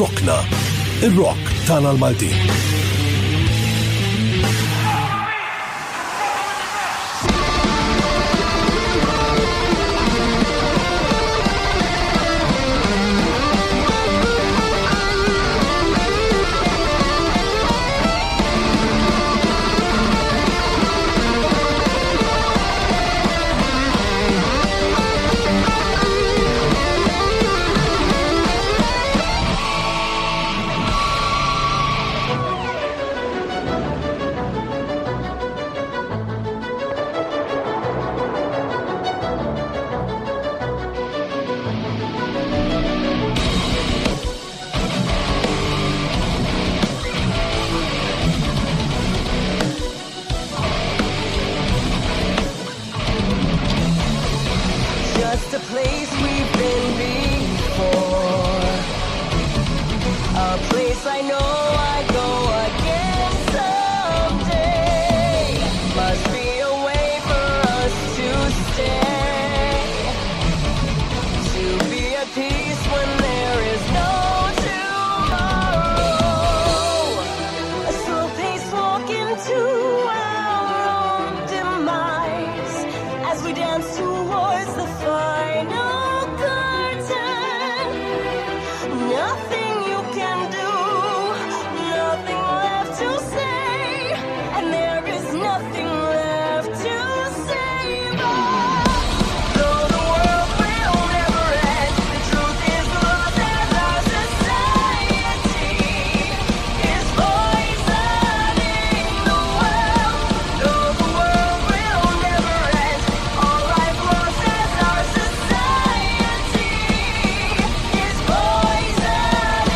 Rockna, ir-rock tagħna l-Maltin. Just a place we've been before, a place I know I go again someday. Must be a way for us to stay, to be at peace when there is no tomorrow. A slow pace walk into our own demise as we dance towards the final curtain. Nothing you can do, nothing left to say, and there is nothing left to save us. Though the world will never end, the truth is lost as our society is poisoning the world. Though the world will never end, all life lost as our society is poisoning the world.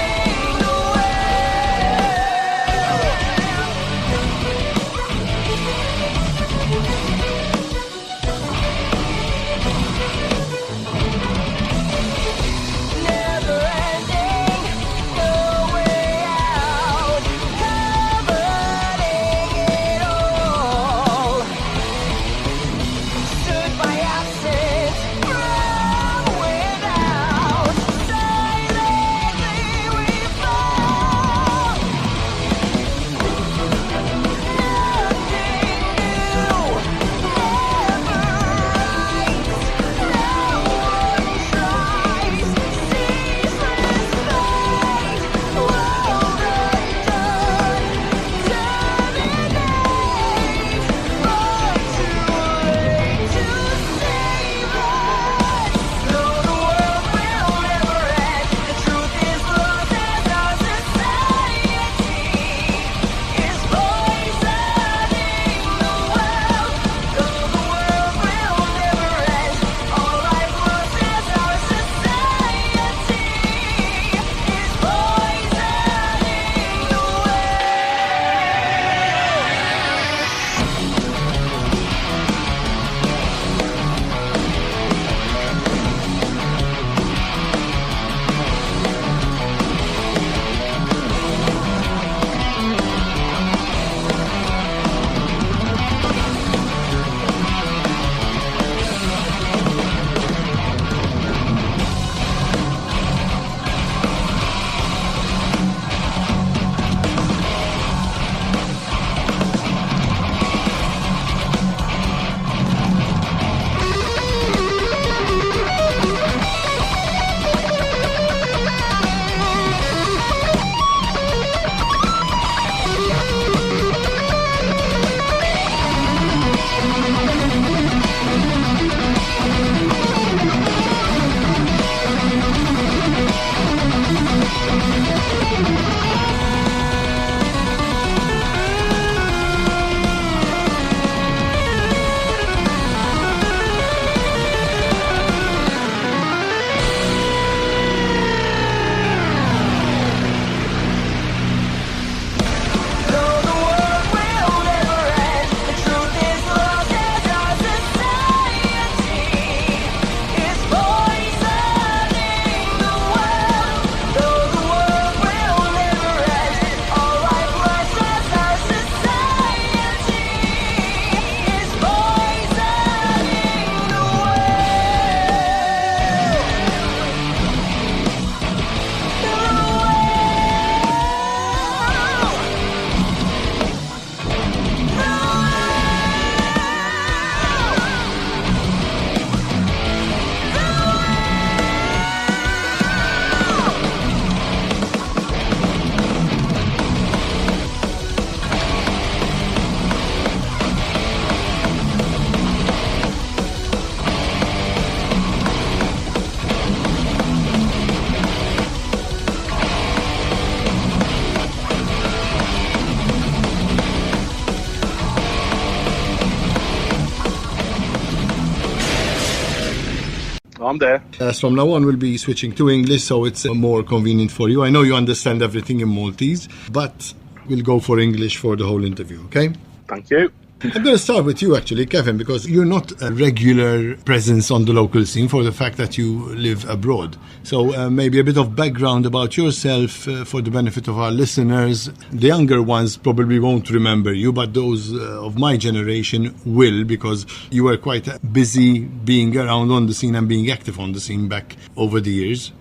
I'm there. As from now on, we'll be switching to English, so it's more convenient for you. I know you understand everything in Maltese, but we'll go for English for the whole interview, okay? Thank you. I'm going to start with you, actually, Kevin, because you're not a regular presence on the local scene for the fact that you live abroad. So maybe a bit of background about yourself for the benefit of our listeners. The younger ones probably won't remember you, but those of my generation will, because you were quite busy being around on the scene and being active on the scene back over the years.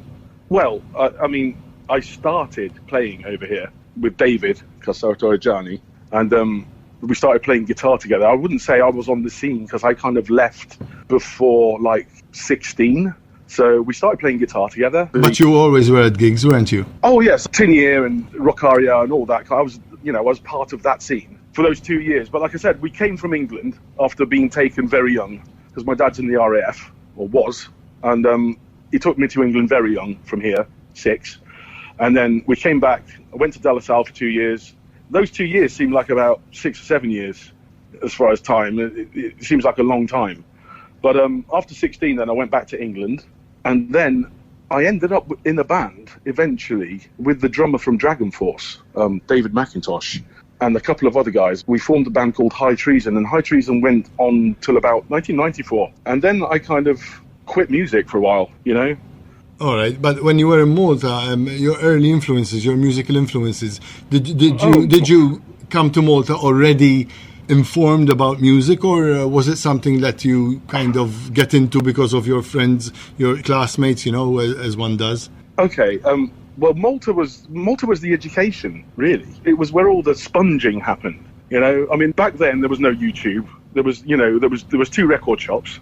Well, I started playing over here with David Kasartojani, and we started playing guitar together. I wouldn't say I was on the scene because I kind of left before 16. So we started playing guitar together. But you always were at gigs, weren't you? Oh yes, Tinier and Rockaria and all that. I was part of that scene for those 2 years. But like I said, we came from England after being taken very young because my dad's in the RAF, or was, and he took me to England very young from here, 6. And then we came back. I went to De La Salle for 2 years. Those 2 years seemed like about 6 or 7 years as far as time. It seems like a long time. But after 16, then I went back to England. And then I ended up in a band, eventually, with the drummer from Dragon Force, David McIntosh, and a couple of other guys. We formed a band called High Treason, and High Treason went on till about 1994. And then I kind of quit music for a while, All right, but when you were in Malta, your early influences, your musical influences, did you come to Malta already informed about music, or was it something that you kind of get into because of your friends, your classmates, as one does? Okay, well, Malta was the education, really. It was where all the sponging happened. Back then there was no YouTube. There was 2 record shops.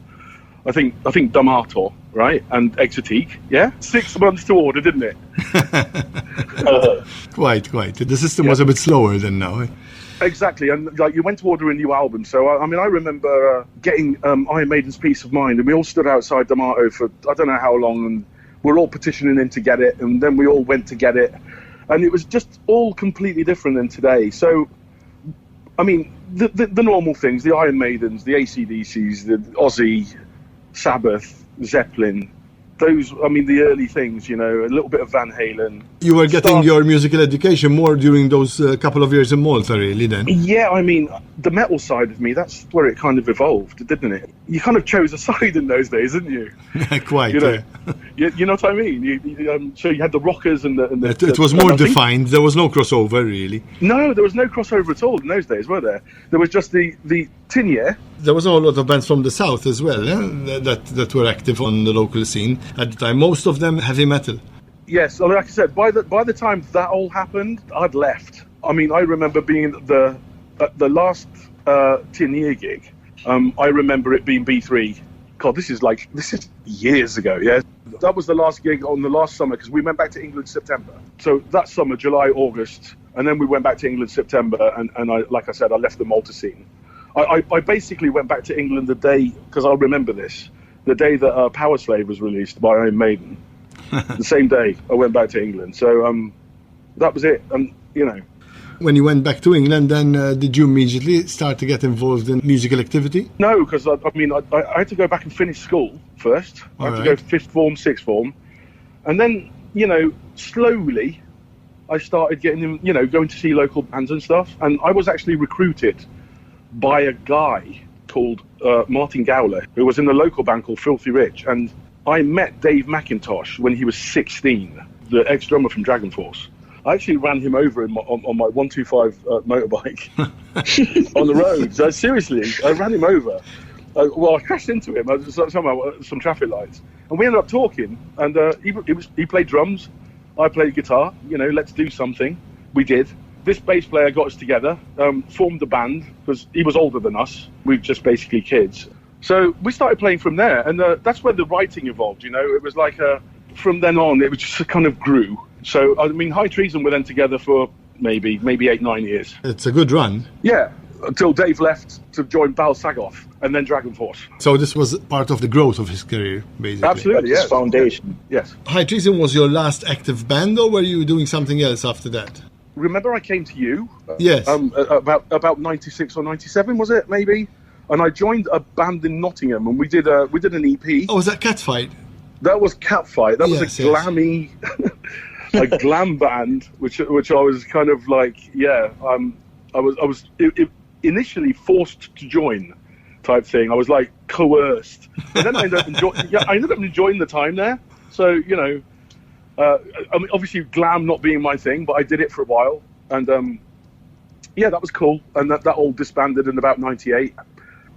I think D'Amato, right, and Exotique, yeah? 6 months to order, didn't it? Quite. The system was a bit slower than now. Exactly, and you went to order a new album. So I remember getting Iron Maiden's Peace of Mind, and we all stood outside D'Amato for I don't know how long, and we're all petitioning in to get it, and then we all went to get it, and it was just all completely different than today. So, the normal things, the Iron Maidens, the AC/DCs, the Ozzy, Sabbath, Zeppelin, those, the early things, a little bit of Van Halen. You were getting your musical education more during those couple of years in Malta, really, then? Yeah, the metal side of me, that's where it kind of evolved, didn't it? You kind of chose a side in those days, didn't you? Quite, You know what I mean? So you had the rockers and the... It was more defined. There was no crossover, really. No, there was no crossover at all in those days, were there? There was just the Tinier. There was a lot of bands from the south as well, that were active on the local scene at the time. Most of them heavy metal. Yes, like I said, by the time that all happened, I'd left. I remember being the last Tinier gig. I remember it being B3. God, this is years ago, yeah? That was the last gig on the last summer, because we went back to England September. So that summer, July, August, and then we went back to England September, and I, like I said, I left the Malta scene. I basically went back to England the day, because I remember this, the day that Power Slave was released by Iron Maiden. The same day I went back to England. So that was it, When you went back to England, then did you immediately start to get involved in musical activity? No, because I had to go back and finish school first. I had to go 5th form, 6th form. And then, slowly I started getting, going to see local bands and stuff. And I was actually recruited by a guy called Martin Gowler, who was in the local band called Filthy Rich. And I met Dave McIntosh when he was 16, the ex-drummer from Dragon Force. I actually ran him over on my 125 motorbike on the road. So seriously, I ran him over. I crashed into him somehow, some traffic lights, and we ended up talking. And he played drums, I played guitar. Let's do something. We did. This bass player got us together, formed a band because he was older than us. We were just basically kids. So we started playing from there, and that's where the writing evolved. It was like from then on, it was just kind of grew. So, High Treason were then together for maybe 8-9 years. It's a good run. Yeah, until Dave left to join Bal Sagoff and then Dragon Force. So this was part of the growth of his career, basically. Absolutely, yes. Foundation. Yes. High Treason was your last active band, or were you doing something else after that? Remember I came to you? Yes. About 96 or 97, was it, maybe? And I joined a band in Nottingham, and we did an EP. Oh, was that Catfight? That was Catfight. That was Yes, a yes. glammy, a glam band, which I was kind of like, I was initially forced to join, type thing. I was like coerced, and then I ended up enjoying the time there. So I mean, obviously glam not being my thing, but I did it for a while, and that was cool. And that all disbanded in about '98,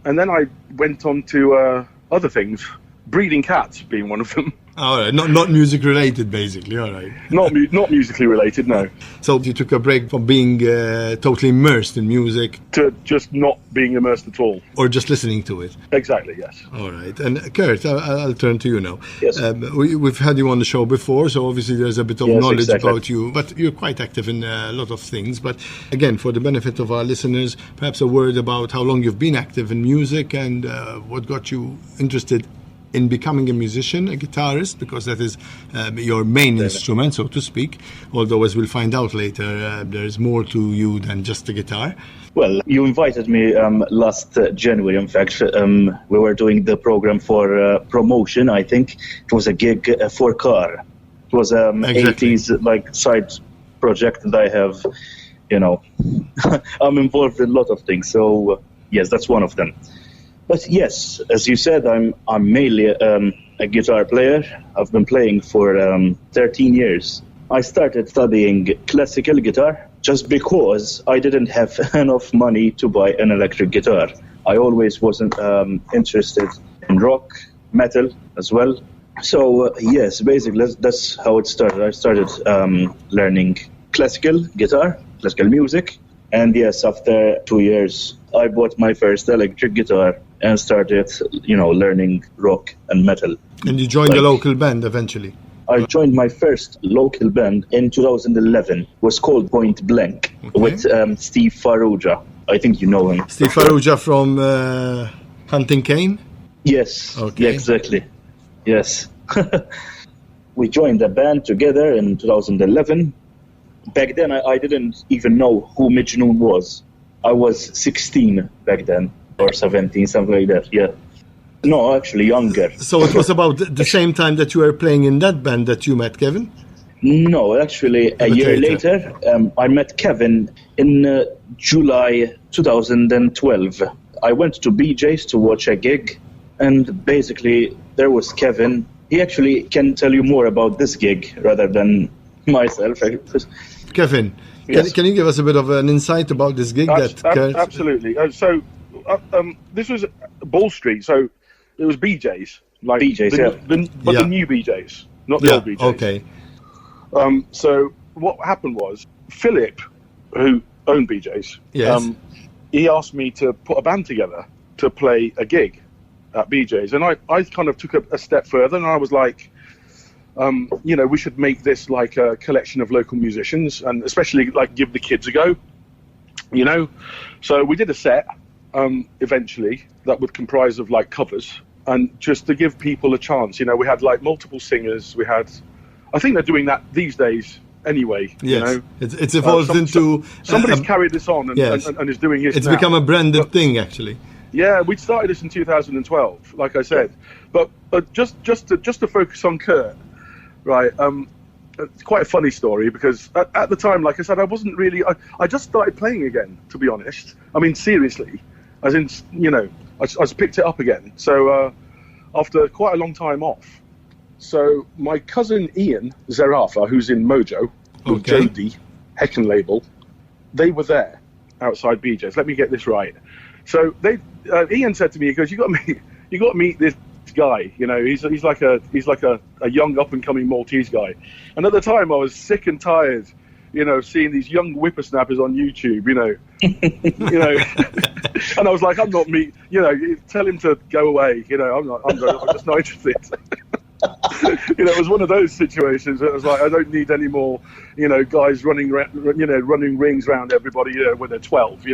and then I went on to other things. Breeding cats being one of them. All right, not music related, basically. All right, not musically related, no. So you took a break from being totally immersed in music, To just not being immersed at all. or just listening to it. Exactly, yes. All right, and Kurt, I'll turn to you now. Yes. We've had you on the show before, so obviously there's a bit of Yes, knowledge exactly. about you, but you're quite active in a lot of things. But again, for the benefit of our listeners, perhaps a word about how long you've been active in music and what got you interested in becoming a musician, a guitarist, because that is your main instrument, so to speak. Although, as we'll find out later, there's more to you than just the guitar. Well, you invited me last January, in fact. We were doing the program for promotion, I think. It was a gig for car. It was Exactly. 80s like side project that I have, I'm involved in a lot of things. So, yes, that's one of them. But yes, as you said, I'm mainly a guitar player. I've been playing for 13 years. I started studying classical guitar just because I didn't have enough money to buy an electric guitar. I always wasn't interested in rock, metal as well. So yes, basically that's how it started. I started learning classical guitar, classical music. And yes, after 2 years, I bought my first electric guitar and started, learning rock and metal. And you joined the local band eventually. I joined my first local band in 2011. It was called Point Blank with Steve Farrugia. I think you know him. Steve Farrugia from Hunting Cane? Yes, Okay. yeah, exactly. Yes. We joined the band together in 2011. Back then, I didn't even know who Midgenuun was. I was 16 back then, or 17, something like that, yeah. No, actually younger. So it was about the same time that you were playing in that band that you met Kevin? No, actually, a bit year later. later, I met Kevin in July 2012. I went to BJ's to watch a gig, and basically there was Kevin. He actually can tell you more about this gig rather than myself. Kevin, Yes. can you give us a bit of an insight about this gig? Absolutely. This was Ball Street, so it was BJ's. Like BJ's, the new BJ's, not the Yeah, old BJ's. okay. So what happened was, Philip, who owned BJ's, Yes. he asked me to put a band together to play a gig at BJ's. And I kind of took a step further, and I was like, we should make this like a collection of local musicians, and especially like give the kids a go, So we did a set eventually that would comprise of like covers, and just to give people a chance. We had like multiple singers. I think they're doing that these days anyway. Yes, it's evolved into... Somebody's carried this on and, yes. and is doing it It's now. become a branded thing, actually. Yeah, we started this in 2012, like I said. But just to focus on Kurt, right? It's quite a funny story because at the time, like I said, I wasn't really... I just started playing again, to be honest. I mean, seriously. As in, I picked it up again. So after quite a long time off. So my cousin Ian Zerafa, who's in Mojo, with Okay. Jody, Heckin label, they were there outside BJ's. Let me get this right. So Ian said to me, he goes, "You got to meet this guy. He's like a young up and coming Maltese guy." And at the time, I was sick and tired, seeing these young whippersnappers on YouTube, and I was like, "I'm not me. Tell him to go away. I'm just not interested." It was one of those situations. It was like, I don't need any more, guys running rings around everybody, when they're 12,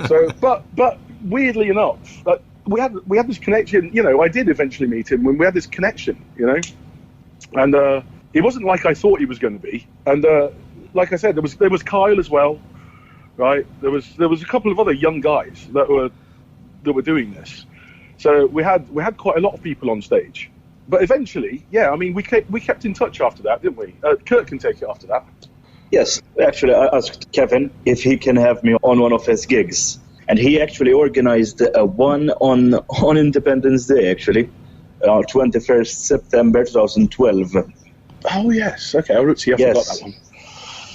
So, but weirdly enough, we had this connection. I did eventually meet him when we had this connection, and it wasn't like I thought he was going to be. And like I said, there was Kyle as well, right? There was a couple of other young guys that were doing this. So we had quite a lot of people on stage. But eventually, yeah, I mean, we kept in touch after that, didn't we? Kurt can take it after that. Yes, actually, I asked Kevin if he can have me on one of his gigs, and he actually organized one on Independence Day, actually, 21st September 2012. Oh yes, okay. I forgot that one.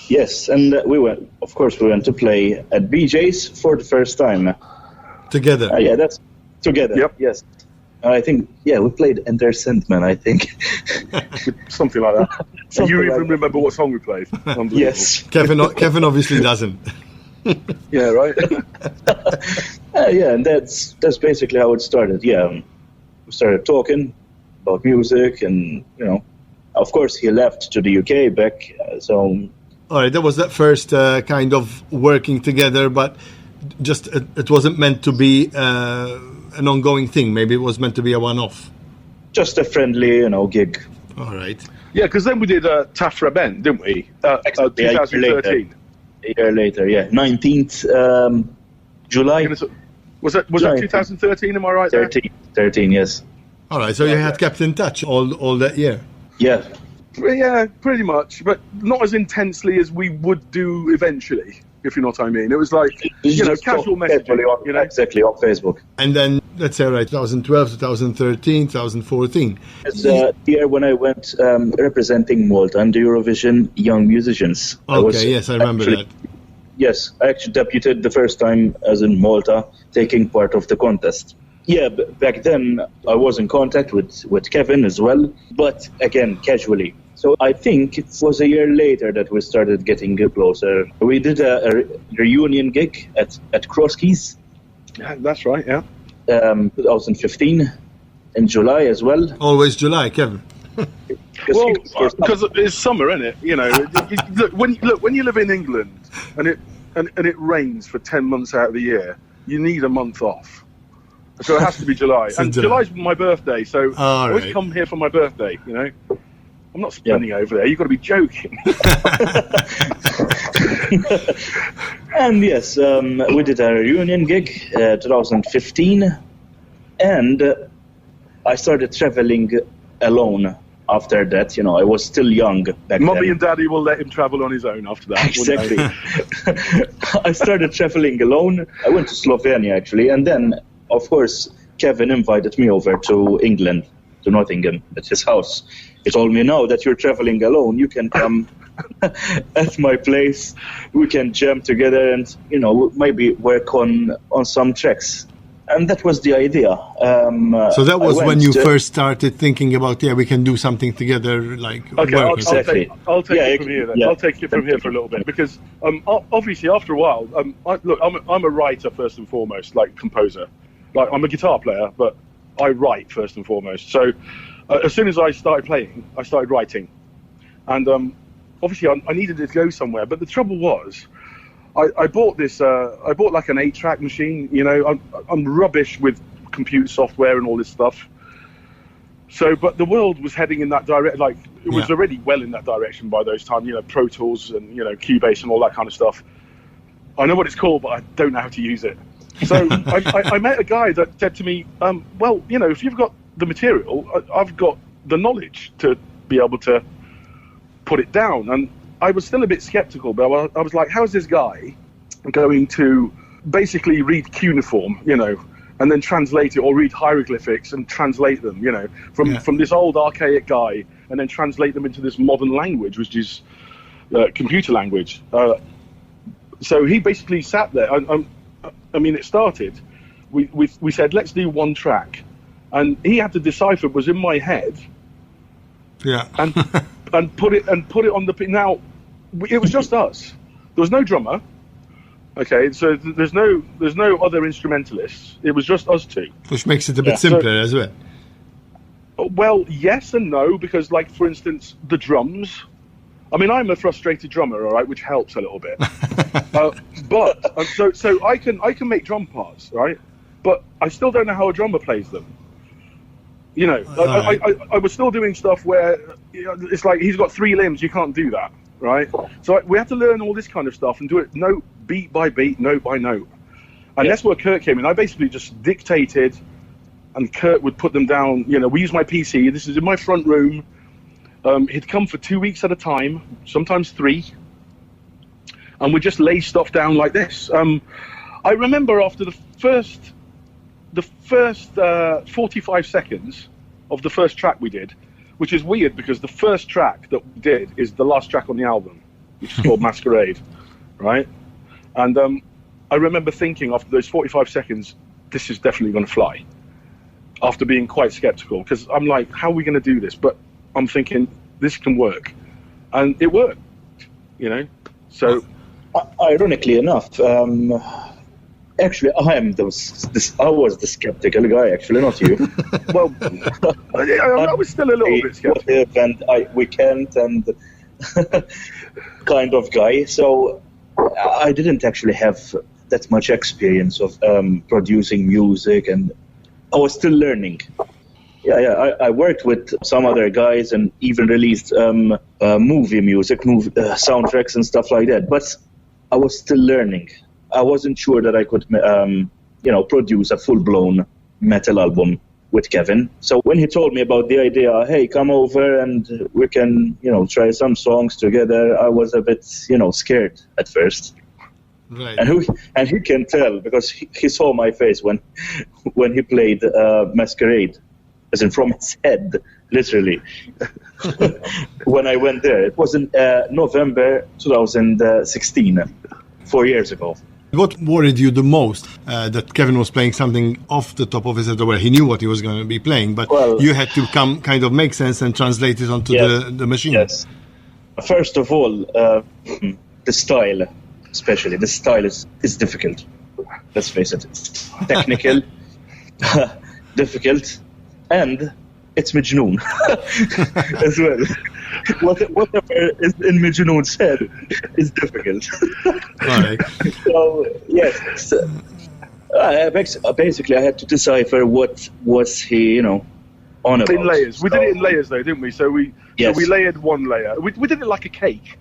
Yes, and we went to play at BJ's for the first time. Together? Yeah, that's together. Yep. Yes. I think, we played Enter Sandman, I think. Something like that. You even remember what song we played? Yes. Kevin obviously doesn't. Yeah, right? And that's basically how it started. Yeah, we started talking about music, and, of course he left to the UK back, so... All right, that was that first kind of working together, but just it wasn't meant to be an ongoing thing. Maybe it was meant to be a one-off. Just a friendly, gig. All right. Yeah, because then we did Tafra Ben, didn't we? 2013. A year later, yeah. 19th July. Was that 2013, am I right there? 13, yes. All right, so you had kept in touch all that year? Yeah. Yeah, pretty much, but not as intensely as we would do eventually, if you know what I mean. It was like, casual messaging. Exactly, on Facebook. And then, let's say, 2012, 2013, 2014. It's the year when I went representing Malta and the Eurovision Young Musicians. Yes, I remember that. Yes, I actually debuted the first time as in Malta, taking part of the contest. Yeah, back then I was in contact with Kevin as well, but again, casually. So I think it was a year later that we started getting closer. We did a reunion gig at Cross Keys. Yeah, that's right, yeah. 2015, in July as well. Always July, Kevin. Well, because it's summer, isn't it? Look, when you live in England and it rains for 10 months out of the year, you need a month off. So it has to be July. And July's my birthday, so I always come here for my birthday, I'm not spending over there. You've got to be joking. And yes, we did a reunion gig 2015, and I started traveling alone after that. I was still young back then. Mummy and Daddy will let him travel on his own after that. Exactly. I started traveling alone. I went to Slovenia, actually, and then, of course, Kevin invited me over to England, to Nottingham, at his house. He told me, now that you're traveling alone, you can come at my place. We can jam together and, maybe work on some tracks. And that was the idea. So that was when you first started thinking about, we can do something together, like okay, work. I'll take it from here then. I'll take it from here for a little bit, because obviously after a while, I'm a writer first and foremost, like composer. Like I'm a guitar player, but I write first and foremost. So as soon as I started playing, I started writing, and obviously I needed to go somewhere. But the trouble was, I bought this. I bought like an 8-track machine. I'm rubbish with computer software and all this stuff. So, but the world was heading in that direction. Like it was already well in that direction by those times. Pro Tools and Cubase and all that kind of stuff. I know what it's called, but I don't know how to use it. So I met a guy that said to me, if you've got the material, I've got the knowledge to be able to put it down. And I was still a bit skeptical, but I was like, how is this guy going to basically read cuneiform, and then translate it, or read hieroglyphics and translate them, from this old archaic guy, and then translate them into this modern language, which is computer language. So he basically sat there. It started. We said, let's do one track, and he had to decipher what was in my head. Yeah. and put it on the. Now, it was just us. There was no drummer. Okay, so there's no other instrumentalists. It was just us two. Which makes it a bit simpler as well. Well, yes and no, because, like, for instance, the drums. I'm a frustrated drummer, all right, which helps a little bit. So I can make drum parts, right? But I still don't know how a drummer plays them. I was still doing stuff where it's like he's got 3 limbs, you can't do that, right? So we have to learn all this kind of stuff and do it note beat by beat, note by note. And that's where Kurt came in. I basically just dictated and Kurt would put them down. We use my PC. This is in my front room. He'd come for 2 weeks at a time, sometimes 3, and we'd just lay stuff down like this. I remember after the first 45 seconds of the first track we did, which is weird because the first track that we did is the last track on the album, which is called Masquerade, right? And I remember thinking after those 45 seconds, this is definitely going to fly, after being quite skeptical, because I'm like, how are we going to do this? But I'm thinking, this can work. And it worked, So, ironically enough, actually, I was the skeptical guy, actually, not you. well, I was still a little bit skeptical. And we can't, and kind of guy. So I didn't actually have that much experience of producing music, and I was still learning. I worked with some other guys and even released movie music, soundtracks and stuff like that. But I was still learning. I wasn't sure that I could, produce a full-blown metal album with Kevin. So when he told me about the idea, hey, come over and we can, try some songs together, I was a bit, scared at first. Right. And he can tell because he saw my face when he played Masquerade. As in from his head, literally. When I went there, it was in November 2016, 4 years ago. What worried you the most? That Kevin was playing something off the top of his head, where he knew what he was going to be playing, but you had to kind of make sense and translate it onto the machine. Yes. First of all, the style, especially the style is difficult. Let's face it, it's technical, difficult. And it's Midgenuun as well. Whatever is in Midgenuun's head is difficult. All right. So, yes. Basically, I had to decipher what was he, on about. In layers. We did it in layers, though, didn't we? So we layered one layer. We did it like a cake.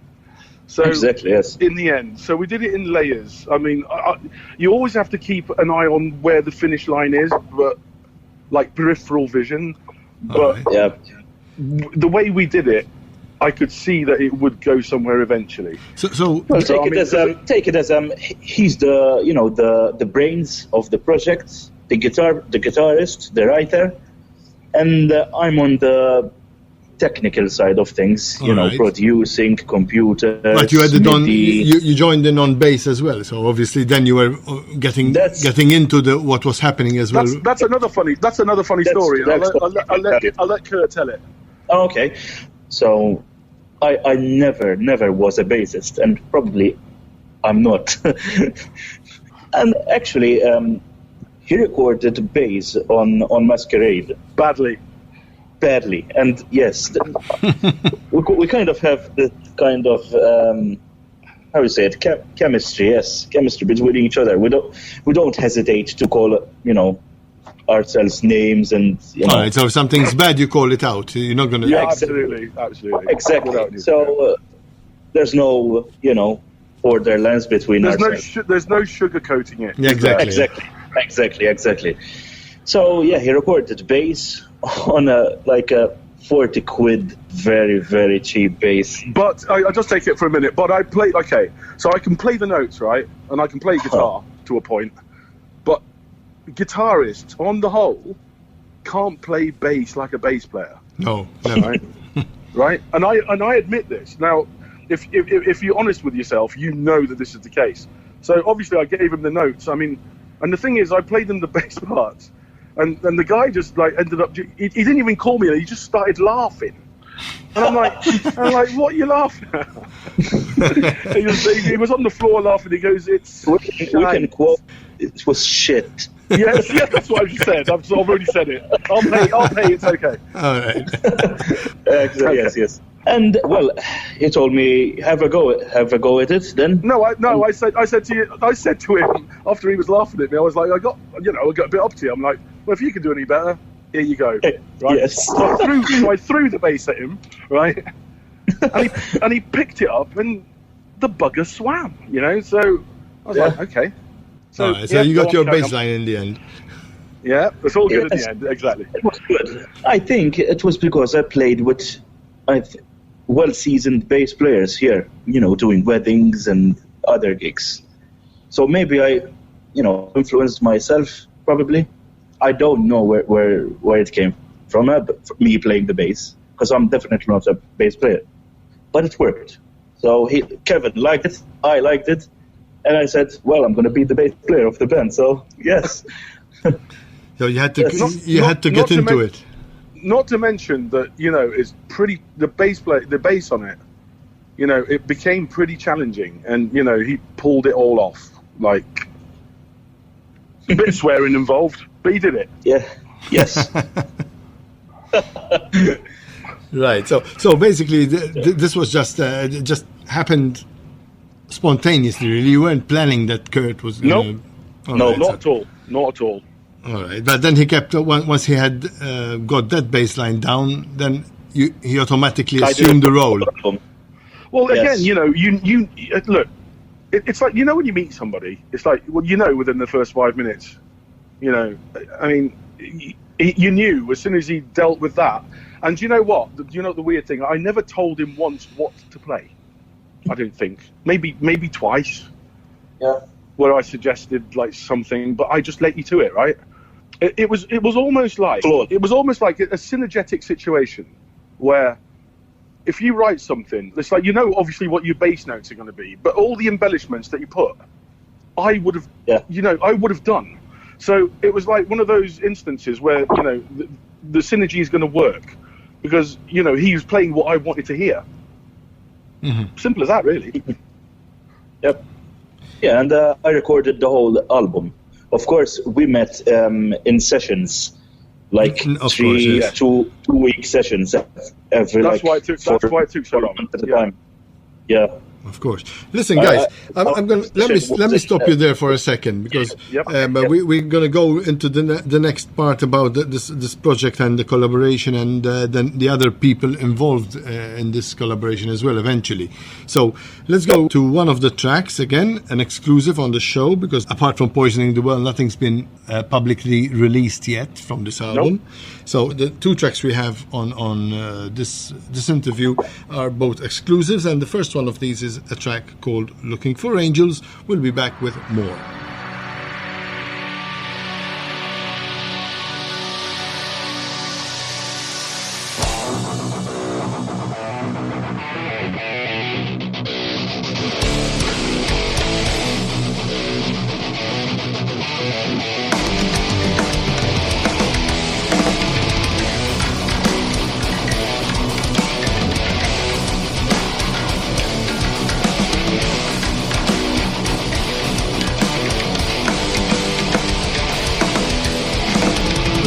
So exactly, yes. In the end. So we did it in layers. I mean, you always have to keep an eye on where the finish line is, but like peripheral vision, but the way we did it, I could see that it would go somewhere eventually. So take it as he's the brains of the project, the guitarist, the writer, and I'm on the technical side of things, producing, computer. But you added on, you joined in on bass as well. So obviously, then you were getting into what was happening as well. That's another funny story. I'll let Kurt tell it. Oh, okay, so I never was a bassist, and probably I'm not. And actually, he recorded bass on Masquerade badly, and yes, we kind of have the kind of how you say it, chemistry between each other. We don't hesitate to call ourselves names, and All right, so if something's bad, you call it out. You're not going to. Yeah, absolutely, exactly. So there's no borderlands between ourselves. There's no sugarcoating it. Yeah, exactly. So yeah, he recorded bass on a 40 quid, very, very cheap bass. But I'll just take it for a minute. But I play, so I can play the notes, right? And I can play guitar to a point. But guitarists, on the whole, can't play bass like a bass player. No, never. Right? And I admit this. Now, if you're honest with yourself, you know that this is the case. So obviously I gave him the notes. I mean, and the thing is, I played them the bass parts. And the guy just ended up. He didn't even call me. He just started laughing, and I'm like, what are you laughing at? he was on the floor laughing. He goes, "It's." We can quote. It was shit. Yes, that's what I've said. I've already said it. I'll pay. It's okay. All right. Exactly. Yes. And well, he told me, have a go at it. Then I said to him after he was laughing at me, I was like, I got a bit up to you. I'm like, well, if you can do any better, here you go. Right? Yes. So I threw the bass at him, right? and he picked it up, and the bugger swam. So I was like, okay. So you got your bass line in the end. Yeah, it's all good Yes. at the end. Exactly. It was good. I think it was because I played with well-seasoned bass players here, doing weddings and other gigs. So maybe I, influenced myself, probably. I don't know where it came from, but me playing the bass, because I'm definitely not a bass player. But it worked. So Kevin liked it, I liked it, and I said, well, I'm going to be the bass player of the band, so yes. So you had to Yes. get into it. Not to mention that, it's pretty, the bass on it, it became pretty challenging, and, he pulled it all off. Like, a bit of swearing involved, but he did it. Yeah. Yes. Right. So basically, this was just happened spontaneously. Really, you weren't planning that Kurt was. Nope. No, Not at all. Not at all. All right, but then he kept once he had got that bass line down, then he automatically assumed the role. Well, Yes. again, you look. It's like, when you meet somebody, it's like, well, within the first 5 minutes, I mean, you knew as soon as he dealt with that. And do you know what? The weird thing? I never told him once what to play. I don't think. Maybe twice. Yeah. Where I suggested like something, but I just let you to it, right? It was almost like Flawed. it was almost like a synergetic situation where if you write something, it's like obviously what your bass notes are going to be, but all the embellishments that you put, I would have, I would have done. So it was like one of those instances where the synergy is going to work because he was playing what I wanted to hear. Mm-hmm. Simple as that, really. Yep. Yeah, and I recorded the whole album. Of course, we met in sessions, like Of course, yes. 2-week sessions every. That's why it took so long. At the time. Yeah. Of course. Listen, guys, I'm going. Let me stop you there for a second because we're going to go into the next part about this project and the collaboration and then the other people involved in this collaboration as well eventually. So let's go to one of the tracks again, an exclusive on the show because apart from Poisoning the Well, nothing's been publicly released yet from this album. Nope. So the two tracks we have on this interview are both exclusives, and the first one of these is a track called Looking for Angels. We'll be back with more.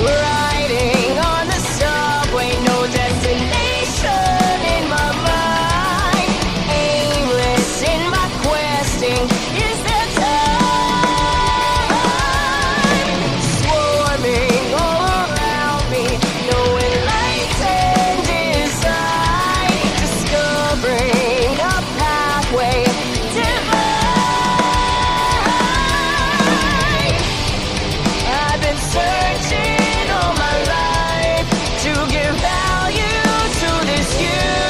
Riding on the subway, no destination in my mind. Aimless in my questing, is there time? Swarming all around me, no enlightened design. Discovering a pathway divine. I've been searching all my life to give value to this universal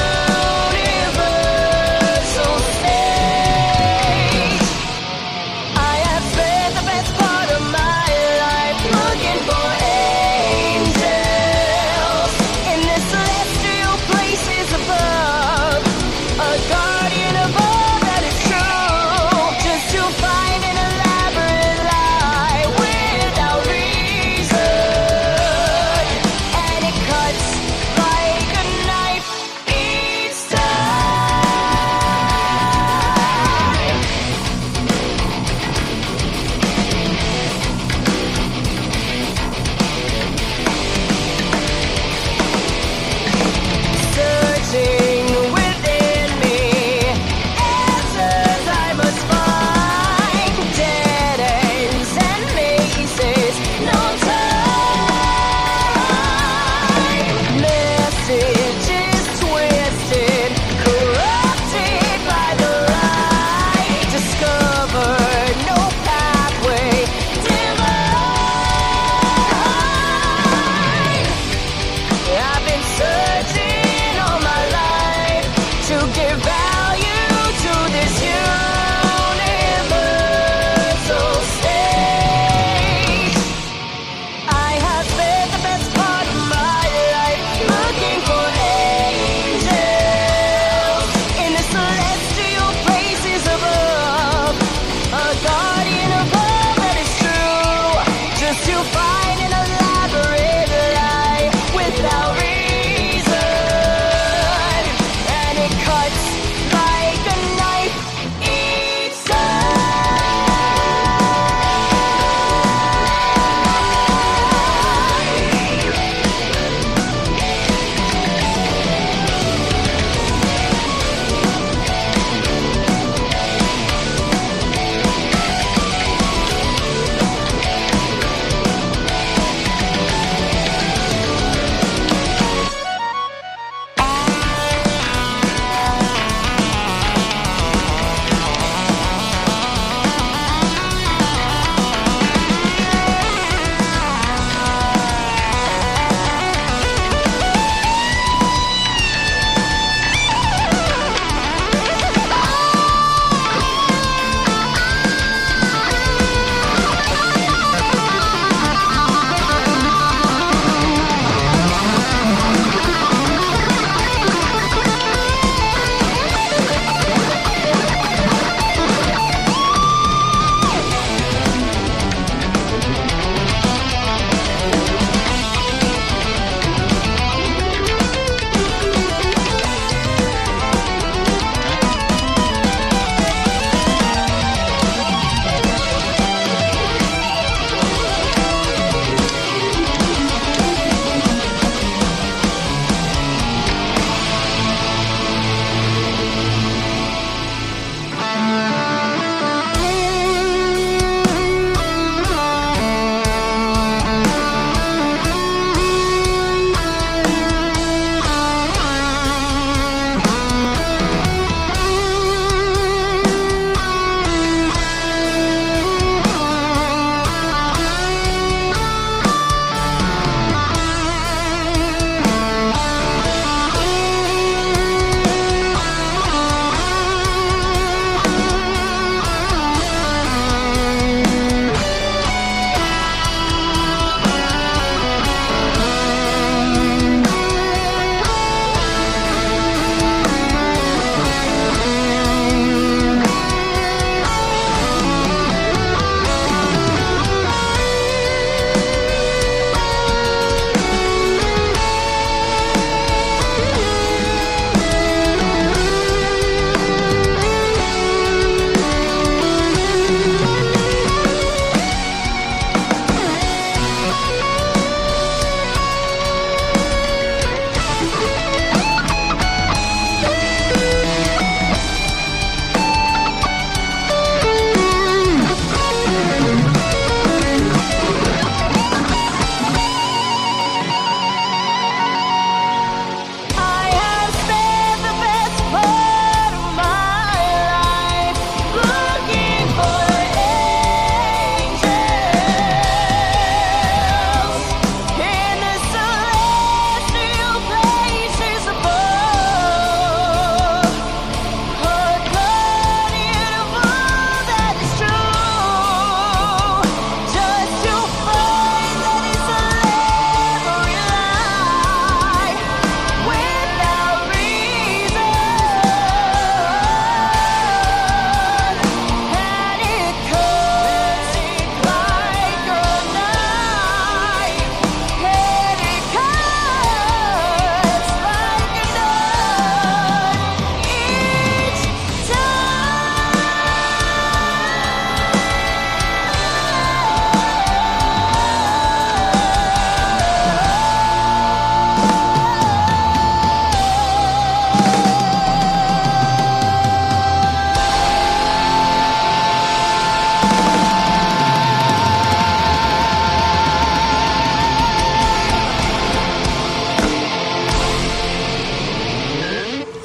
stage. I have spent the best part of my life looking for angels in the celestial places above, a guardian of all that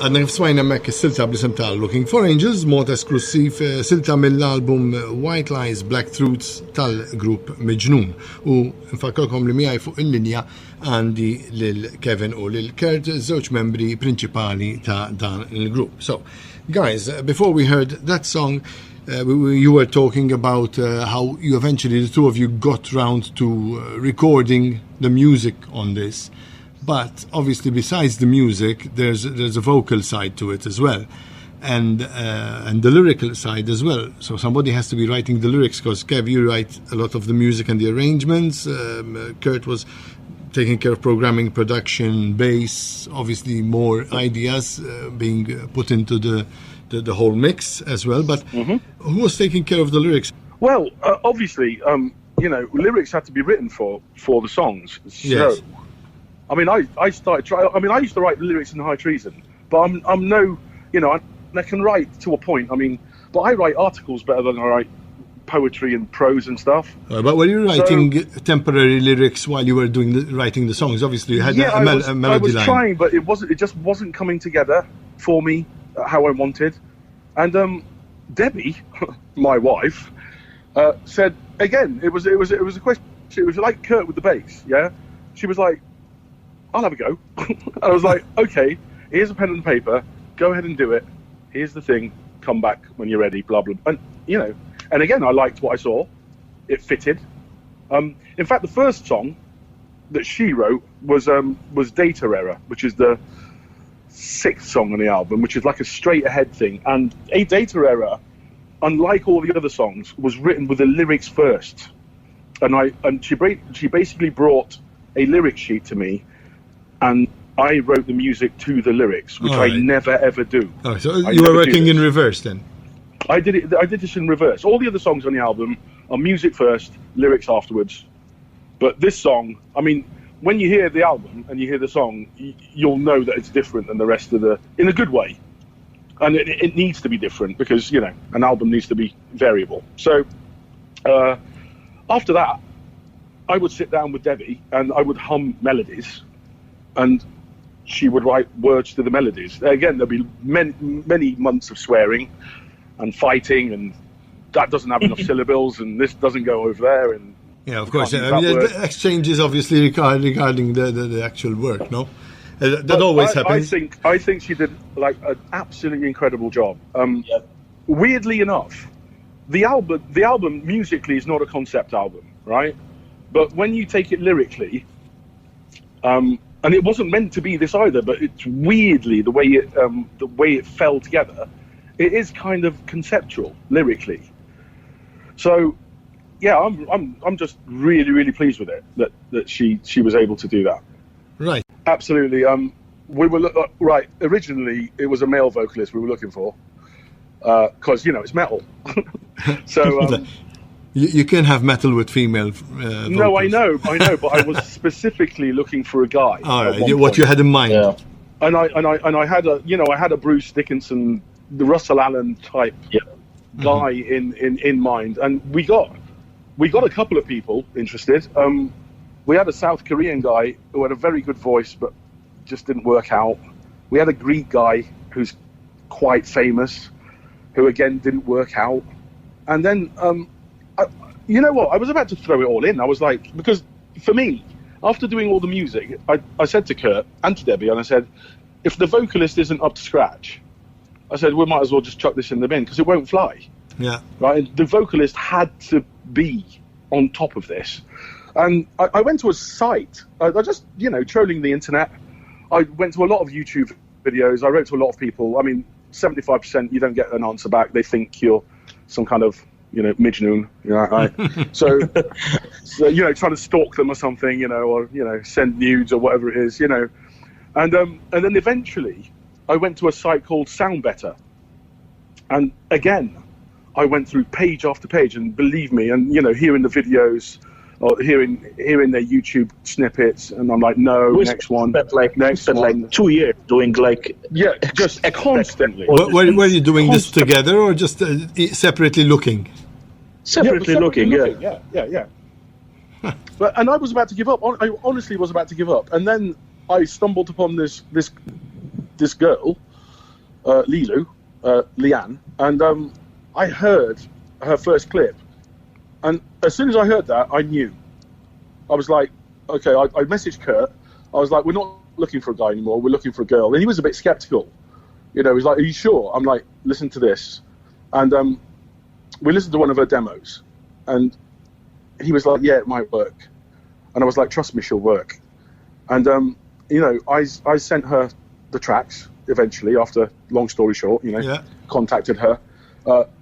Għadna kif smajna mek silta blisem tal-Looking for Angels, mod esklusiv silta mill-album White Lies, Black Truths tal-grupp Midgenuun. U nfakkarkom li miegħi fuq il-linja għandi lil Kevin u lil Kurt, żewġ membri prinċipali ta' dan il-grupp. So, guys, before we heard that song, you were talking about how you eventually, the two of you, got round to recording the music on this. But obviously, besides the music, there's a vocal side to it as well, and the lyrical side as well. So somebody has to be writing the lyrics, because Kev, you write a lot of the music and the arrangements. Kurt was taking care of programming, production, bass, obviously more ideas being put into the whole mix as well. But who was taking care of the lyrics? Well, obviously, lyrics had to be written for the songs. So, Yes. I mean, I started trying. I mean, I used to write the lyrics in High Treason, but I'm no, I can write to a point. I mean, but I write articles better than I write poetry and prose and stuff. But were you writing temporary lyrics while you were writing the songs? Obviously, you had a melody I was line. trying, but it just wasn't coming together for me how I wanted. And Debbie, my wife, said again. It was a question. It was like Kurt with the bass. Yeah, she was like, I'll have a go. And I was like, okay, here's a pen and paper, go ahead and do it. Here's the thing, come back when you're ready, blah, blah. And, and again, I liked what I saw. It fitted. In fact, the first song that she wrote was Data Error, which is the 6th song on the album, which is like a straight ahead thing. And A Data Error, unlike all the other songs, was written with the lyrics first. And she basically brought a lyric sheet to me, and I wrote the music to the lyrics, which I never ever do. Oh, so you were working in reverse then? I did this in reverse. All the other songs on the album are music first, lyrics afterwards. But this song, I mean, when you hear the album and you hear the song, you'll know that it's different than the rest of in a good way. And it needs to be different because, an album needs to be variable. So after that, I would sit down with Debbie and I would hum melodies, and she would write words to the melodies. Again, there'll be many months of swearing and fighting, and that doesn't have enough syllables, and this doesn't go over there. And yeah, of course. The exchanges obviously regarding the actual work, no? That always happens. I think she did like an absolutely incredible job. Weirdly enough, the album musically is not a concept album, right? But when you take it lyrically, and it wasn't meant to be this either, but it's weirdly the way it fell together. It is kind of conceptual lyrically. So, yeah, I'm just really, really pleased with it that she was able to do that. Right. Absolutely. We were right. Originally, it was a male vocalist we were looking for, because it's metal. So. You can have metal with female vocals. No, I know, but I was specifically looking for a guy. All right, what you had in mind. Yeah. And I had a Bruce Dickinson, the Russell Allen type guy in mind, and we got a couple of people interested. We had a South Korean guy who had a very good voice, but just didn't work out. We had a Greek guy who's quite famous, who again didn't work out, and then. You know what? I was about to throw it all in. I was like, because for me, after doing all the music, I said to Kurt and to Debbie, and I said, if the vocalist isn't up to scratch, I said, we might as well just chuck this in the bin because it won't fly. Yeah. Right. And the vocalist had to be on top of this. And I went to a site. I just, trolling the internet. I went to a lot of YouTube videos. I wrote to a lot of people. I mean, 75% you don't get an answer back. They think you're some kind of Midgenuun, so trying to stalk them or something, or send nudes or whatever it is, and then eventually I went to a site called Sound Better, and again I went through page after page, and believe me, and hearing the videos or hearing their YouTube snippets, and I'm like, no, next one, next one. Like 2 years doing just constantly. Were you doing this together or just separately looking? Separately looking. Yeah. And I was about to give up. I honestly was about to give up, and then I stumbled upon this girl Leanne, and I heard her first clip, and as soon as I heard that, I knew. I was like, okay, I messaged Kurt. I was like, we're not looking for a guy anymore, we're looking for a girl. And he was a bit skeptical. You know, he's like, are you sure? I'm like, listen to this. And we listened to one of her demos, and he was like, yeah, it might work. And I was like, trust me, she'll work. And, you know, I sent her the tracks eventually, after, long story short, you know, contacted her,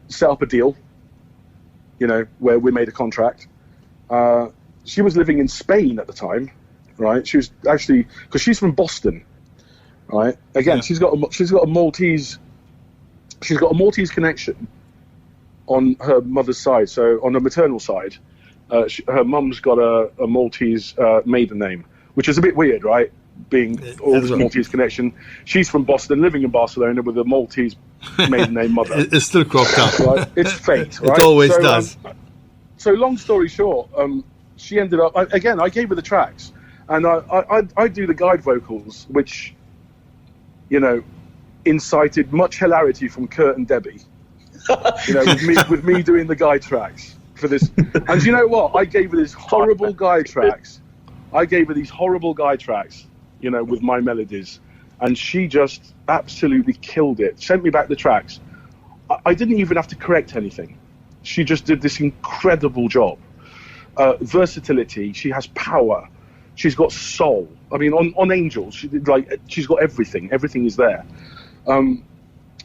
set up a deal, you know, where we made a contract. She was living in Spain at the time, right? She was actually, because she's from Boston, right? Again, she's got a Maltese connection on her mother's side. So on the maternal side, her mum's got a Maltese maiden name, which is a bit weird, right? Being all this Maltese connection. She's from Boston, living in Barcelona with a Maltese maiden name mother. It's still cropped up. Right? It's fate, right? It always does. So long story short, she ended up, again, I gave her the tracks, and I do the guide vocals, which, you know, incited much hilarity from Kurt and Debbie, you know, with me doing the guide tracks for this. And you know what? I gave her these horrible guide tracks. You know, with my melodies, and she just absolutely killed it. Sent me back the tracks. I didn't even have to correct anything. She just did this incredible job. Versatility. She has power. She's got soul. I mean, on Angels, she's got everything. Everything is there.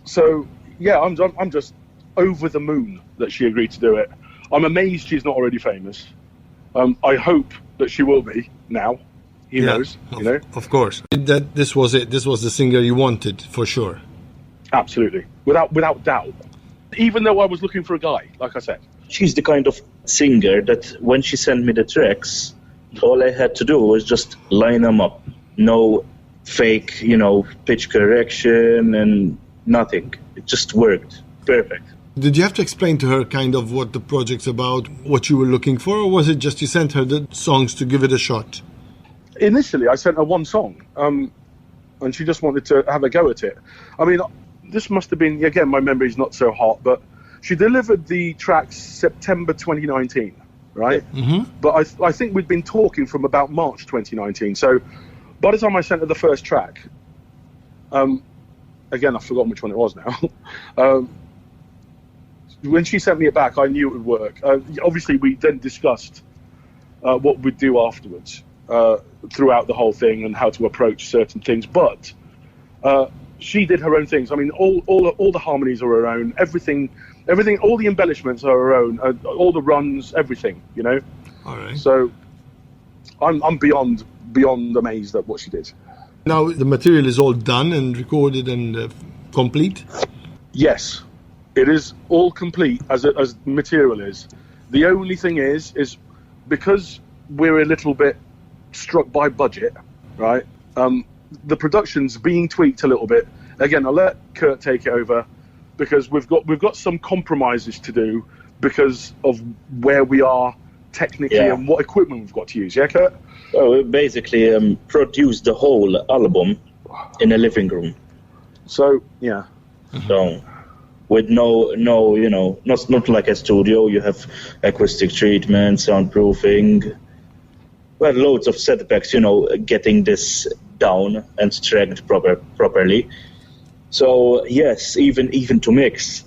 So yeah, I'm just over the moon that she agreed to do it. I'm amazed she's not already famous. I hope that she will be now. He knows, you know. Of course. That this was it. This was the singer you wanted, for sure. Absolutely, without doubt. Even though I was looking for a guy, like I said. She's the kind of singer that when she sent me the tracks, all I had to do was just line them up. No fake, you know, pitch correction and nothing. It just worked. Perfect. Did you have to explain to her kind of what the project's about, what you were looking for, or was it just you sent her the songs to give it a shot? Initially, I sent her one song, and she just wanted to have a go at it. I mean, this must have been, again, my memory's not so hot, but she delivered the tracks September 2019, right? Mm-hmm. But I think we'd been talking from about March 2019. So by the time I sent her the first track, again, I've forgotten which one it was now. When she sent me it back, I knew it would work. Obviously, we then discussed what we'd do afterwards. Throughout the whole thing and how to approach certain things, but she did her own things. I mean, all the harmonies are her own. Everything, all the embellishments are her own. All the runs, everything. You know. All right. So I'm beyond amazed at what she did. Now the material is all done and recorded and complete. Yes, it is all complete as material is. The only thing is because we're a little bit struck by budget, right? The production's being tweaked a little bit. Again, I'll let Kurt take it over because we've got some compromises to do because of where we are technically and what equipment we've got to use. Yeah, Kurt? Well, we basically produced the whole album in a living room. So yeah. So with no, you know, not like a studio. You have acoustic treatment, soundproofing. Well, loads of setbacks, you know, getting this down and tracked properly. So yes, even to mix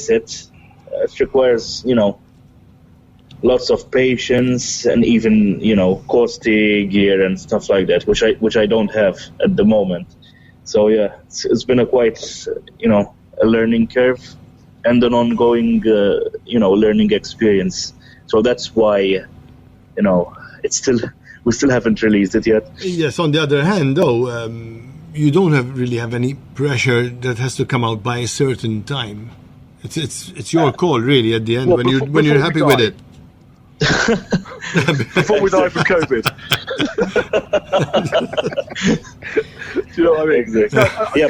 it requires, you know, lots of patience and even, you know, costly gear and stuff like that, which I don't have at the moment. So yeah, it's been a quite, you know, a learning curve and an ongoing, you know, learning experience. So that's why, you know, we still haven't released it yet. Yes. On the other hand, though, you don't really have any pressure that has to come out by a certain time. It's your call, really, at the end when you're happy with it. Before we die from COVID. Do you know what I mean? Exactly.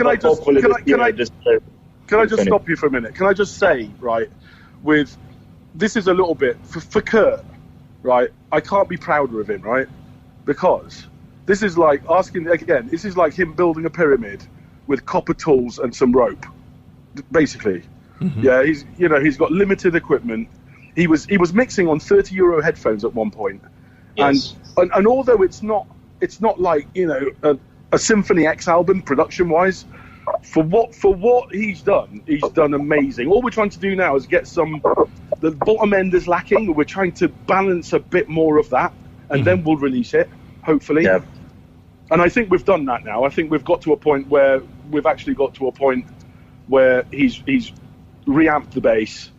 Can I just stop you for a minute? Can I just say, right, this is a little bit for Kurt, right? I can't be prouder of him, right? Because this is like asking again. This is like him building a pyramid with copper tools and some rope, basically. Yeah, he's got limited equipment. He was mixing on €30 headphones at one point, Yes. and although it's not like a Symphony X album production wise, for what he's done amazing. All we're trying to do now is get the bottom end is lacking. We're trying to balance a bit more of that, and then we'll release it, hopefully. Yeah. And I think we've done that now. I think we've got to a point where he's reamped the bass.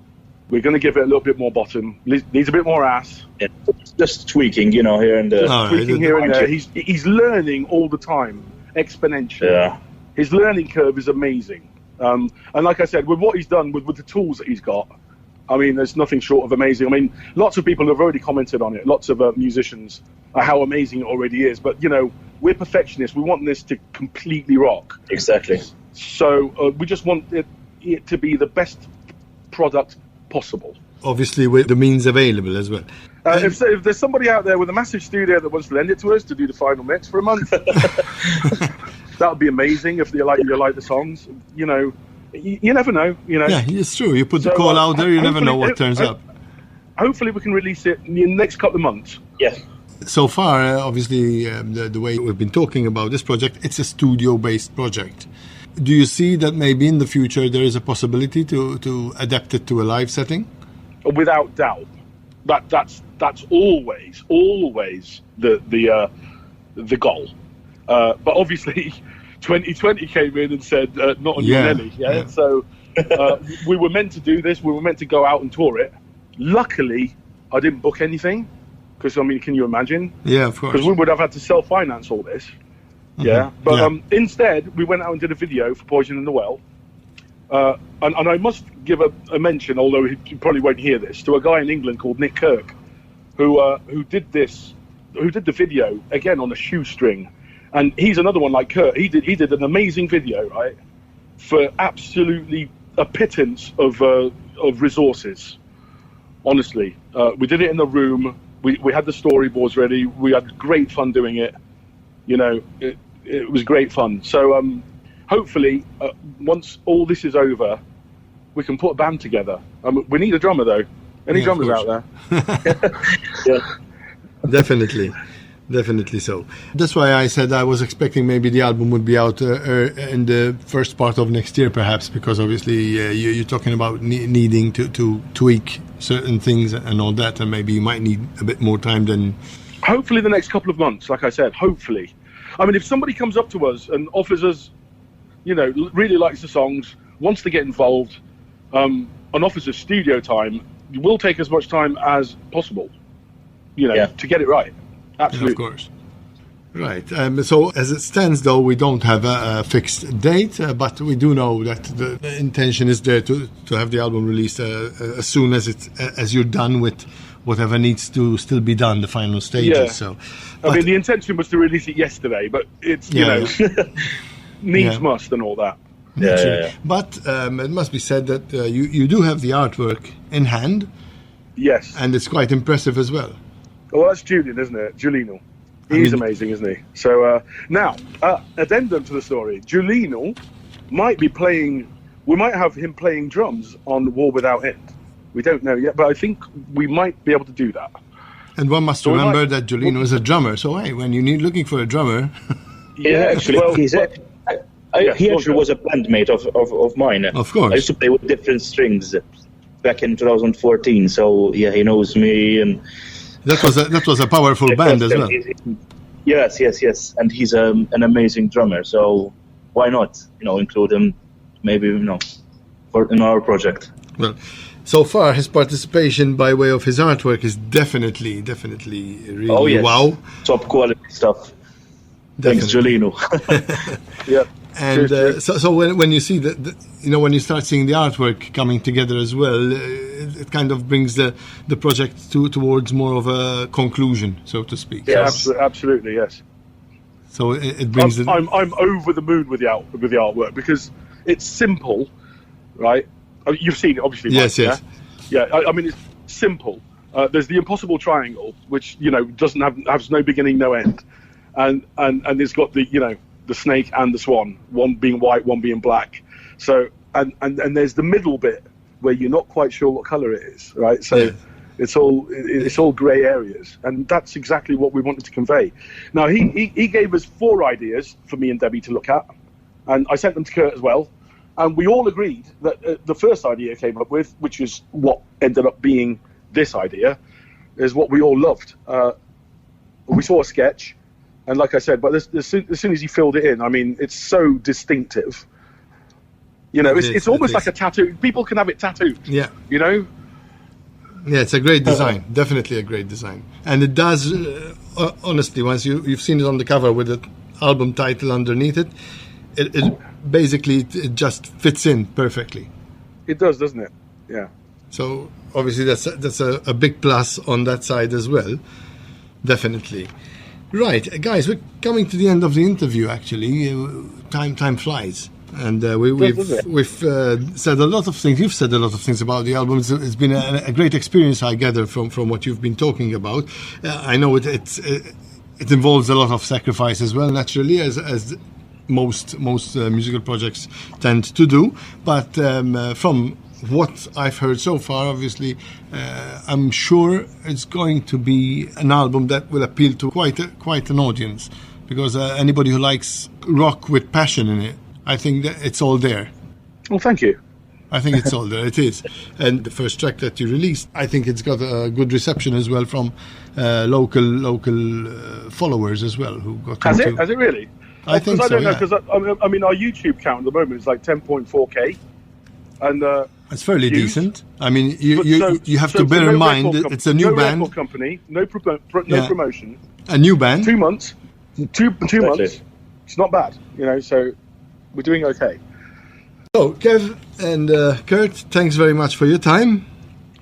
We're going to give it a little bit more bottom. Needs a bit more ass. Yeah. Just tweaking, here and there. Tweaking here and there. He's learning all the time, exponentially. Yeah. His learning curve is amazing. And like I said, with what he's done with the tools that he's got, I mean, there's nothing short of amazing. I mean, lots of people have already commented on it. Lots of musicians, how amazing it already is. But, we're perfectionists. We want this to completely rock. Exactly. So we just want it to be the best product possible. Obviously, with the means available as well. If there's somebody out there with a massive studio that wants to lend it to us to do the final mix for a month, that would be amazing. If you like the songs, you never know. Yeah, it's true. You put the call out there, you never know what turns up. Hopefully, we can release it in the next couple of months. Yeah. So far, obviously, the way we've been talking about this project, it's a studio-based project. Do you see that maybe in the future there is a possibility to adapt it to a live setting? Without doubt, that's always the goal. But obviously, 2020 came in and said not on your Nelly. Yeah. So we were meant to do this. We were meant to go out and tour it. Luckily, I didn't book anything because can you imagine? Yeah, of course. Because we would have had to self-finance all this. Yeah, but instead we went out and did a video for Poison in the Well, and I must give a mention, although he probably won't hear this, to a guy in England called Nick Kirk, who did the video again on a shoestring, and he's another one like Kurt. He did an amazing video, right, for absolutely a pittance of resources. Honestly, we did it in the room. We had the storyboards ready. We had great fun doing it. It was great fun. So hopefully, once all this is over, we can put a band together. We need a drummer, though. Any drummers out there? Yeah. Definitely so. That's why I said I was expecting maybe the album would be out in the first part of next year, perhaps, because obviously you're talking about needing to tweak certain things and all that, and maybe you might need a bit more time than... Hopefully the next couple of months, like I said, hopefully. If somebody comes up to us and offers us, really likes the songs, wants to get involved, and offers us studio time, we'll take as much time as possible, to get it right. Absolutely. Yeah, of course. Right. So as it stands, though, we don't have a fixed date, but we do know that the intention is there to have the album released as soon as you're done with whatever needs to still be done, the final stages. Yeah. So, the intention was to release it yesterday, but it's, needs must and all that. Yeah. But it must be said that you do have the artwork in hand. Yes. And it's quite impressive as well. Well, that's Julian, isn't it? Giulino. He's amazing, isn't he? So now, addendum to the story. Giulino might be playing... We might have him playing drums on War Without End. We don't know yet, but I think we might be able to do that. And one must remember that Giulino is a drummer. So, hey, when you're looking for a drummer... Yeah, actually, he actually was a bandmate of mine. Of course. I used to play with different strings back in 2014. So, yeah, he knows me. And that was a powerful band as well. Yes. And he's an amazing drummer. So why not, include him, maybe, in our project. Well, so far, his participation by way of his artwork is definitely really wow. Top quality stuff. Thanks, Giulino. Yeah. And so when you see when you start seeing the artwork coming together as well, it kind of brings the project towards more of a conclusion, so to speak. Yes, absolutely, yes. So it brings. I'm over the moon with the artwork because it's simple, right? You've seen it, obviously. Yes, Mike, yes. Yeah, it's simple. There's the impossible triangle, which has no beginning, no end, and it's got the the snake and the swan, one being white, one being black. So and there's the middle bit where you're not quite sure what color it is, right? So Yeah. it's all grey areas, and that's exactly what we wanted to convey. Now he gave us 4 ideas for me and Debbie to look at, and I sent them to Kurt as well, and we all agreed that the first idea he came up with, which is what ended up being this idea, is what we all loved. We saw a sketch, and like I said, but as soon as he filled it in, I mean, it's so distinctive. You know, it's almost like a tattoo. People can have it tattooed. Yeah. You know? Yeah, it's a great design. Definitely a great design. And it does, honestly, once you've seen it on the cover with the album title underneath it, it basically it just fits in perfectly. It does, doesn't it? Yeah. So obviously that's a big plus on that side as well. Definitely. Right, guys, we're coming to the end of the interview. Actually, time flies, and we've said a lot of things. You've said a lot of things about the album. It's been a great experience, I gather, from what you've been talking about. I know it involves a lot of sacrifice as well, naturally, as most musical projects tend to do. But from what I've heard so far, obviously, I'm sure it's going to be an album that will appeal to quite an audience, because anybody who likes rock with passion in it, I think that it's all there. Well, thank you. I think it's all there. It is. And the first track that you released, I think it's got a good reception as well from local followers as well, who got Has into... it really? I think so, I don't know, yeah. because I mean, our YouTube count at the moment is like 10.4k, and It's fairly views. decent. I mean, you have to bear in mind that it's a new band. Record company, no Yeah. promotion. A new band. 2 months. Two months. It's not bad, you know. So we're doing okay. So, Kev and Kurt, thanks very much for your time.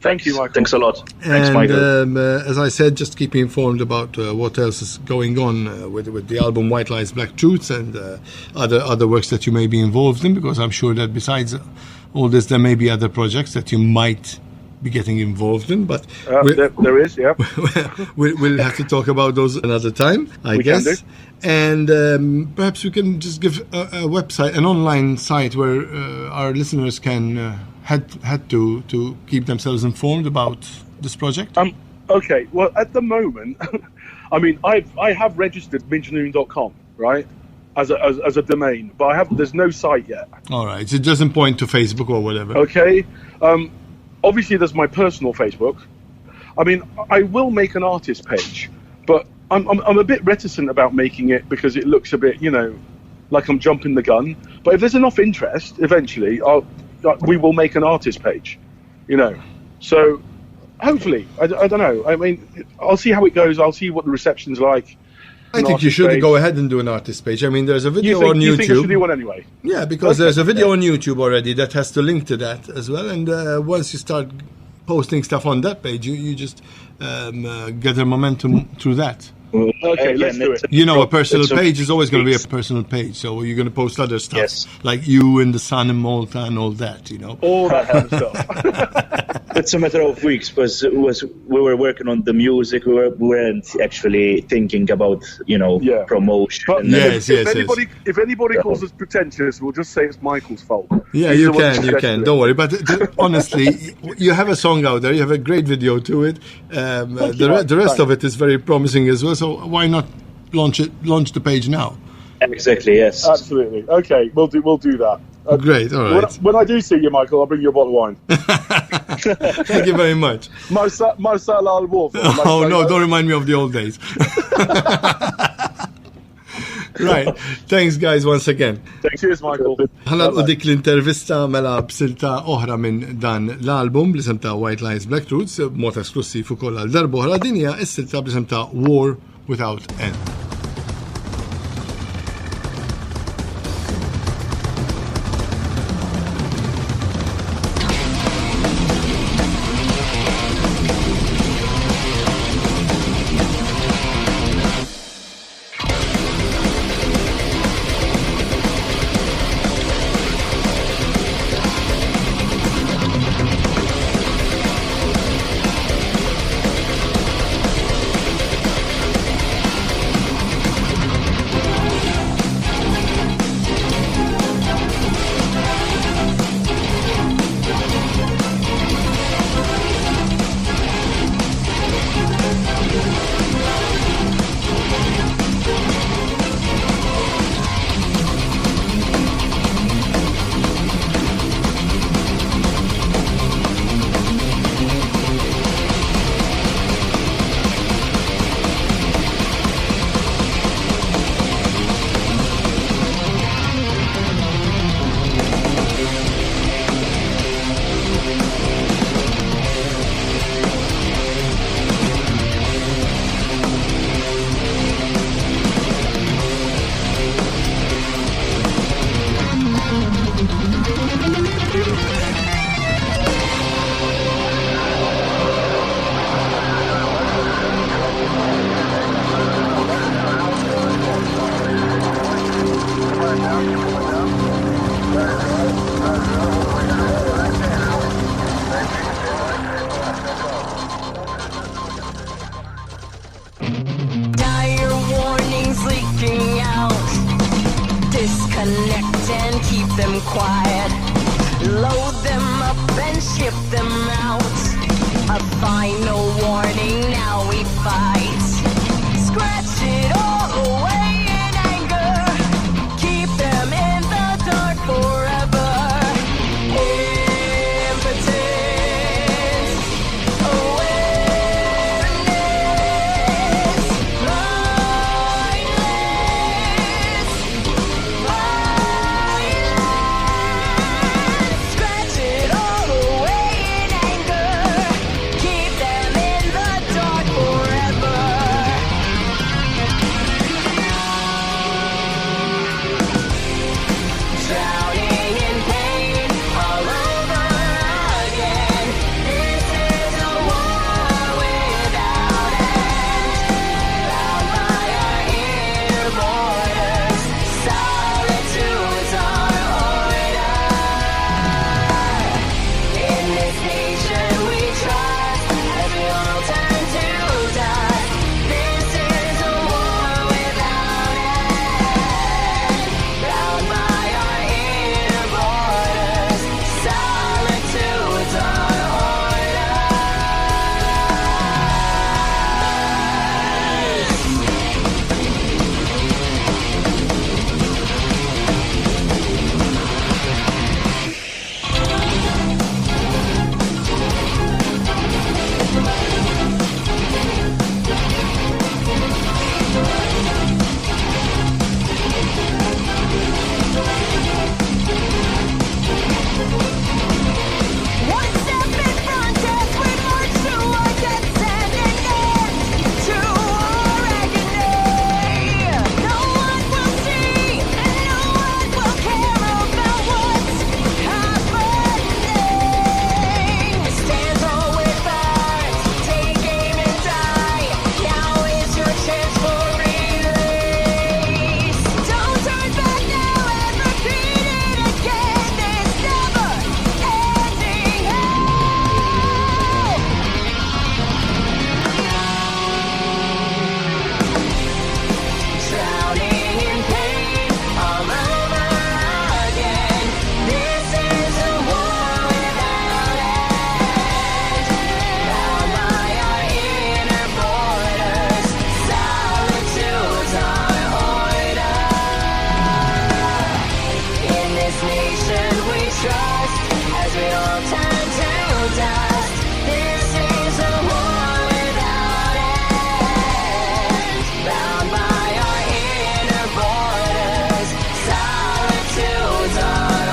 Thank you, Michael. Thanks a lot. Thanks, And Michael. as I said, just keep me informed about what else is going on with the album White Lies, Black Truths, and other works that you may be involved in, because I'm sure that besides all this, there may be other projects that you might be getting involved in. But there is, yeah. we'll have to talk about those another time, I We guess. can do. And perhaps we can just give a website, an online site where our listeners can head to keep themselves informed about this project. Okay. Well, at the moment, I mean, I have registered Midgenuun.com, right, as a domain, but there's no site yet. All right, so it doesn't point to Facebook or whatever. Okay. Obviously, there's my personal Facebook. I mean, I will make an artist page, but I'm a bit reticent about making it because it looks a bit, you know, like I'm jumping the gun. But if there's enough interest, eventually, we will make an artist page, you know. So hopefully, I don't know. I mean, I'll see how it goes. I'll see what the reception's like. I think you should go ahead and do an artist page. I mean, there's a video on YouTube. You think I should do one anyway? Yeah, because there's a video on YouTube already that has to link to that as well. And once you start posting stuff on that page, you just gather momentum through that. Okay, let's do it. You know, a personal page is always going to be a personal page, so you're going to post other stuff, Yes. like you in the sun in Malta and all that, you know. All that kind of stuff. It's a matter of weeks because we were working on the music. We weren't actually thinking about, you know, Yeah. promotion. But and Yes, if anybody calls us pretentious, we'll just say it's Michael's fault. Yeah, He's you the one who can. suggested it. Don't worry. But honestly, you have a song out there. You have a great video to it. The rest of it is very promising as well. So why not launch the page now? Exactly, yes. Absolutely. Okay, we'll do that. Great. All right. When I do see you, Michael, I'll bring you a bottle of wine. Thank you very much. Marsala al-Wolf. Oh no! Don't remind me of the old days. Right. Thanks, guys, once again. Cheers, Michael. Ħana u dik l-intervista mela b'silta oħra minn dan l-album bl-isem ta' White Lies, Black Truths, b'mod esklusiv ukoll għal darba oħra, din hija s-silta bl-isem ta' War Without End. quiet. Load them up and ship them out. A final warning, now we fight. Scratch it all away in anger. Keep them in the dark forever. Impotence, awareness, mindless, violence. Scratch it all away in anger. Keep them in the dark forever. Drowning in pain all over again. This is a war without end. Bound by our inner borders, solitude's our order. In this nation we trust, as we all turn to dust. This is a war without end. Bound by our inner borders, solitude's our order. One step in front as we march towards its ending end, to our agony. No one will see and no one will care about what's happening. Stand tall with arms, take aim and die. Now is your chance for release. Don't turn back now and repeat it again. This never ending hell. Drowning in pain all over again. This is a war without end. Bound by our inner borders, solitude's our order. In this nation we trust, as we all turn to dust. This is a war without end. Bound by our inner borders, solitude's our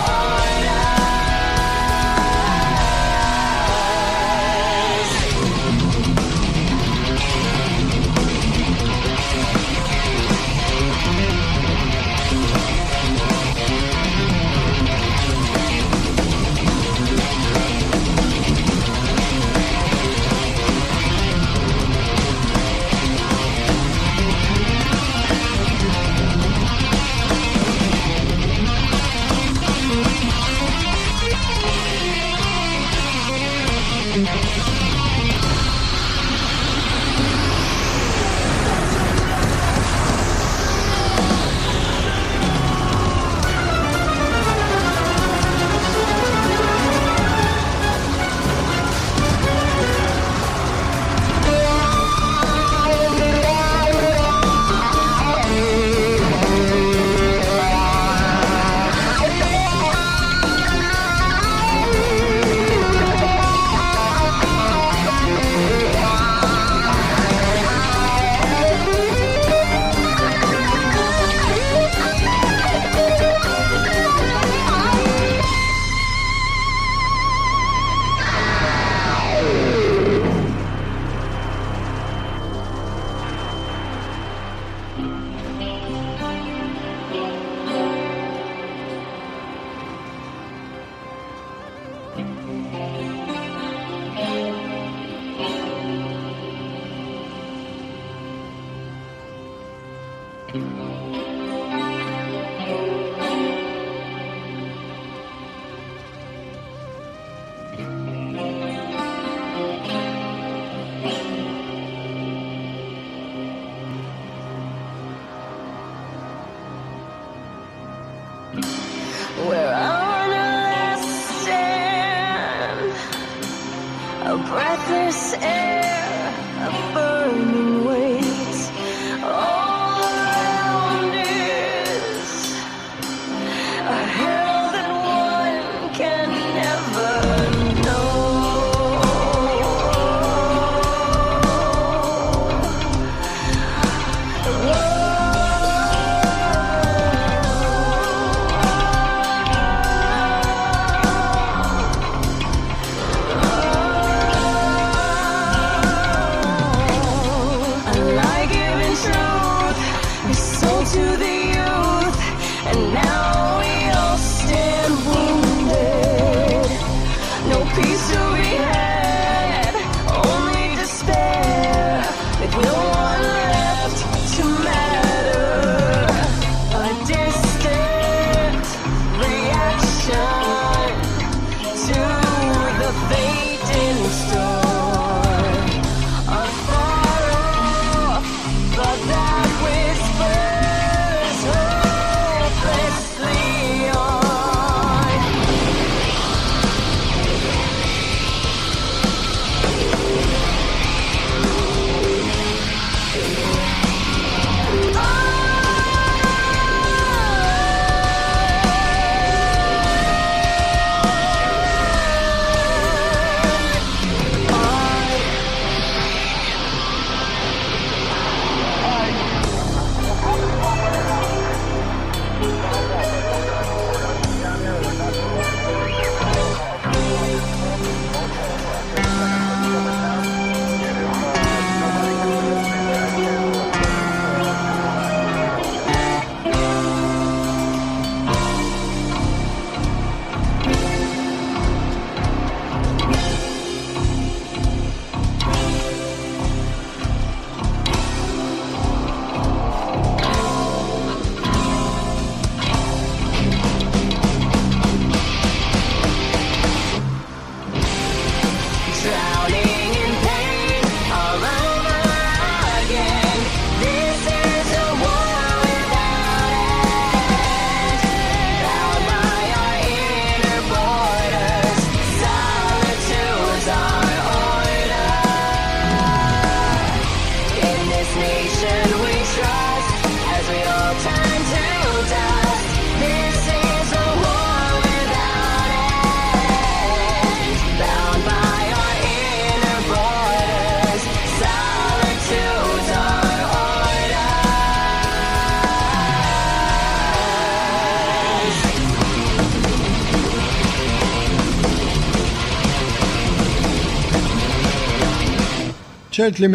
Where a breathless air, a burning weight. All around is a hell that one can never know. To the youth, and now we all stand wounded. No peace to be had, only despair, with no one left to matter. A distant reaction to the fate in store. Afar off, but that whisper hopelessly on. ċert li